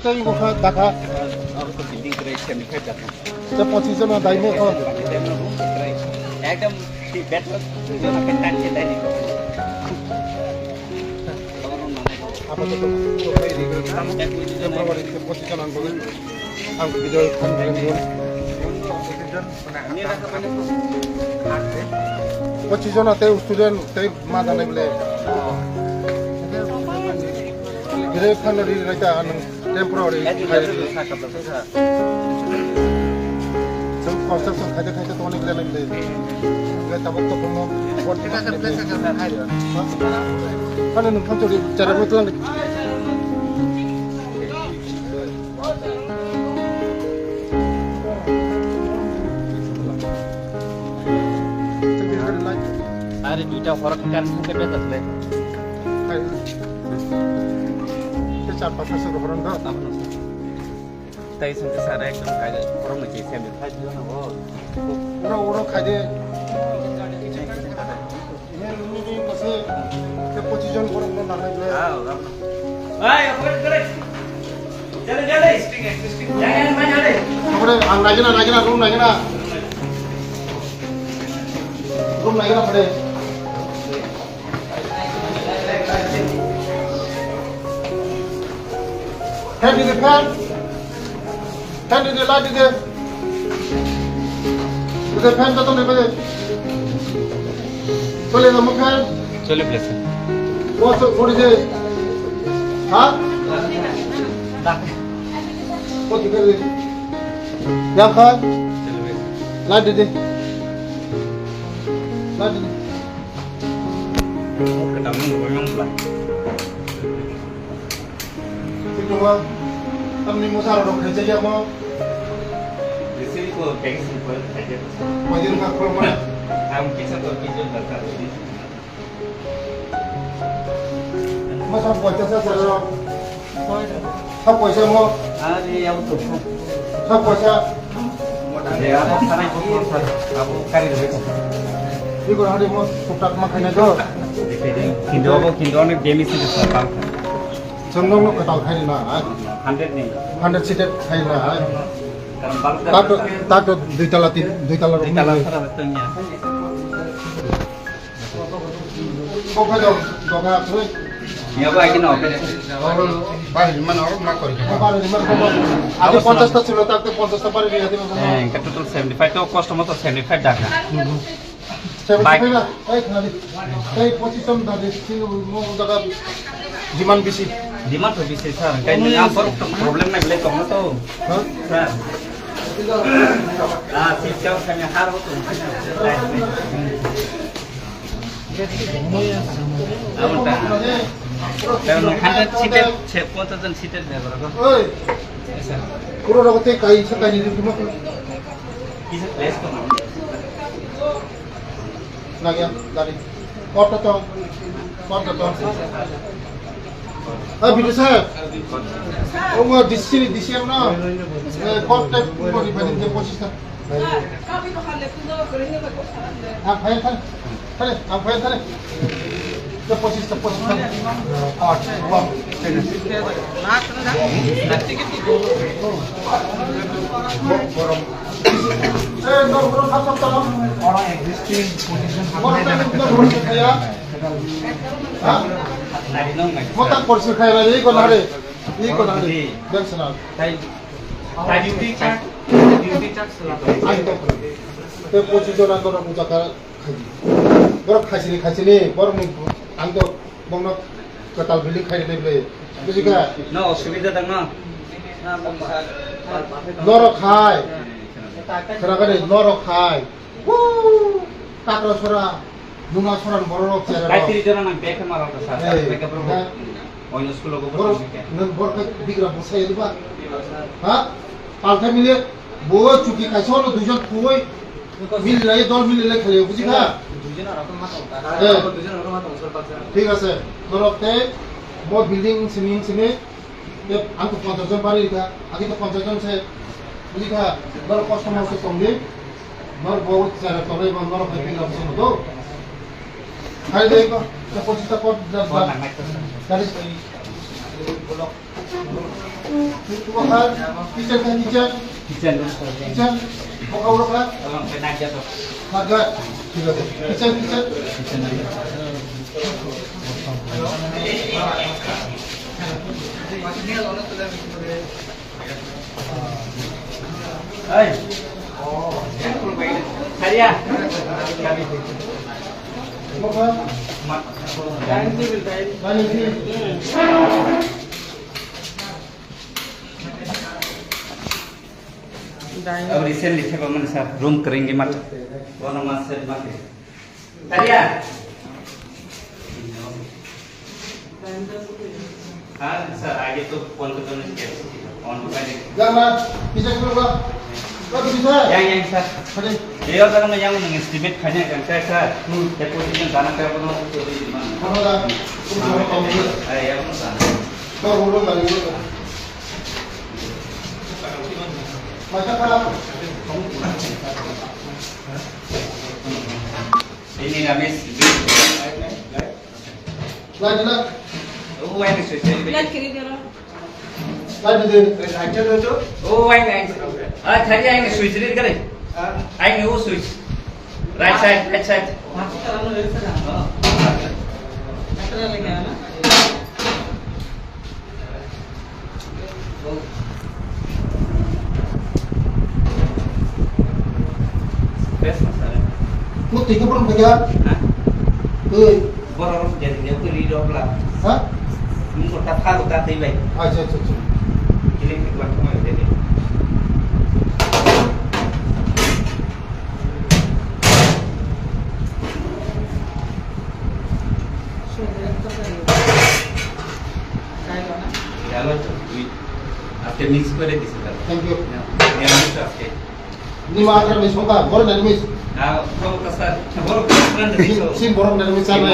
Tây một đặc hả? Cho 25 জন দাই নে ও একদম বেড দুজন আপনি টান খেতে দিই আপাতত এই দিকে কাম দুজন পরে 25 জন আনবো আম ভিডিও খান দিন 25 জন আতে স্টুডেন্ট তাই মা জানাই বলে গিরে খান রি রাইতা আন টেম্পোরারি construction খাইতে খাইতে তো অনেক লেগে লাগে তারপর তো কোনো মানে নতুন চুরি চারা মতো লাগে আরে দুইটা ফরক কার থেকে বেতাছে চার পাঁচ বছর হরণ দাও তাই শুনতে স্যার একদম কাজে ফরম নাকি ফ্যামিলি খাই দিও না ওরা ওরা খাইতে 25 জন করে না লাগলে এই অপরেট করে চলে চলে স্টিং স্টিং জানেন না জানে ওরে আং লাগে না রুম লাগে না পড়ে হ্যাঁ দিদি ফ্যান দিদি লাইট দিদি ফ্যান কত নেবে চলে যাবো ফ্যান চলে প্লেস ও সরি যে হ্যাঁ কত করে যা খান লাইট দিদি ওকে দামন বইম প্লা কিন্তু আপনি মোসার রক্ষে যাই আমো রিসিভ কো টেক্সট पर খাইতে মদিন কা কোন মানে हम किसी को की जो दरकार है মোসা পয়সা স্যার সব পয়সা মো আরে আউ তো সব পয়সা মোটালে আপনি সারাই কি আপু কারি দেবে কি করে হাড়ি মো টুকটাক মা খাইনা তো কিন্তু অনেক ডেমিসি দিছে পাল চন্দন কটাল খাই না 100 নেই 100 সিটের খাই না কারণ বাল তাতো দুই তালা রুম তালা সারা বেতনিয়া কোকা দাও দগা তুই ইয়াবা কিনা ওকে বাহির মানে না করি আগে 50টা ছিল তাতে 50টা পারে দিয়ে দিন হ্যাঁ টোটাল 75 তো কষ্ট মতো 75 টাকা বাইক এই খালি এই 25 জন দাদে মো দাদা ডিমান্ড বেশি ডিমান্ড তো বেশি স্যার কাই না আমার প্রবলেম না বলে কম তো স্যার সিস্টেম খানে হার হতো কারণ 100 সিটের 50 জন সিটের ব্যবহার করো ওই পুরো রকতে কাই সকাই নি তুমি কিছু প্লেস করো না গিয়া গাড়ি কত তো বিটু স্যার ও মো ডিসি না কন্টাক্ট করি বানি যে 25 টা কাবি তো খালে পুজো করে নিয়ে কো ফাইল খালে তো 25 টা 8 ওয়ান না না টিকিট কি গরম এই নরম সব চলো और एग्जिस्टिंग पोजीशन মোটা করছে খাই না এই কোন হারে দেখছ না তাই ड्यूटी चार्ज আই তো তে 25 জন আন্দোলন পূজা খাই বড় খাইছিনি বড় আই তো বংন কতাল বিলি খাই নেবে বুঝিকা না অসুবিধা দেখ না নর খায় খরাগারে নর খায় টাকরা ছড়া নুনা ছড়া বড় রক চেরা গায়ত্রী জন না বেক মারা তো স্যার বেক প্রভু ওই স্কুল গো বড় বড় বিগ্রা বসাই দিবা হ্যাঁ পাল্টা মিলে বউ চুকি খাইছ হলো দুজন কই মিল লাগে দল মিলে লাগে খেলে বুঝিকা দুজন আর রকম মাথা দুজন আর মাথা সর পাচ্ছে ঠিক আছে ধরতে বড় বিল্ডিং সিনি ये हमको 50 जन बारी का आगे तो 50 जन से लिखा बड़ कस्टमर से कम दे मर बहुत सारा तबे बंदर हैप्पी लव से तो खाई देगा तो 25 टा कोड गाड़ी बोलो Tumakan, kitchen kan kitchen, Kitchen. kitchen. Buka urut kan, Tolong penajat tuh. agak. Kitchen kitchen. Kitchen aja. Hai. Saya. Buka. Dining table, dining. Dining table. Dining. अब रिसेंटली थे मैंने सर रूम करेंगे मत वन मास से मत करिया हाँ sir आगे तो फोन तो करने के ऑन तो पहले Jangan, kitchen keluar. Kau bisa. yang sir Ada. ये और अगर मैं yang estimate खाने का सर ये पोजीशन गाना पे अपन लोग तो di mana Mana dah? Kau mau tahu ni? ya अपन sana Kau urut lagi. Macam apa? ini Ramesh Lagi lah. oh yang itu Lihat kiri dia orang. Lagi deh. oh yang tadi yang switch read करे yang वो switch right side Masuk ke dalam dari sana. Akhirnya lagi ana. best masalah Kau tiga belum kerja? Hah? Tuh. Borong jadi dia ke read off lah Hah? Mungkin tak tahu tak tiba Aja. ini keluar kemana jadi So, dia tu tadi. Kain mana? Kalau duit after mix করে দিছি তাহলে Thank you. ya mix after Ini makan mis muka. Borong dari mis. ah kau kasar baru kan dari Sim borong dari mis sana.